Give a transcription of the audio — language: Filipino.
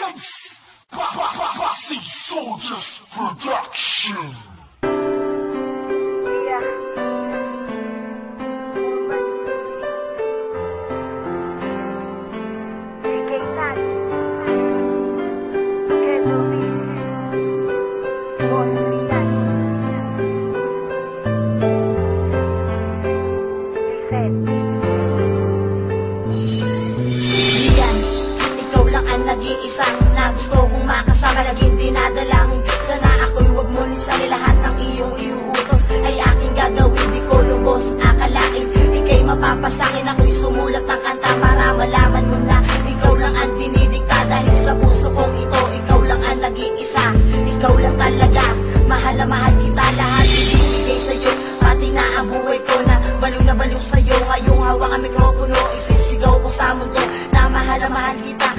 Classic Soldiers Production. Nag-iisang na gusto kong makasama, naging dinadalangin. Sana ako'y wag mo lisali, lahat ng iyong iuutos ay aking gagawin. Di ko lubos akalain ika'y mapapasangin. Ako'y sumulat ng kanta para malaman mo na ikaw lang ang dinidikta. Dahil sa puso kong ito, ikaw lang ang nag-iisa. Ikaw lang talaga, mahal na mahal kita. Lahat ibibigay sa'yo, pati na ang buhay ko na baliw sa'yo. Ngayong hawak ang mikropono, isisigaw ko sa mundo na mahal kita.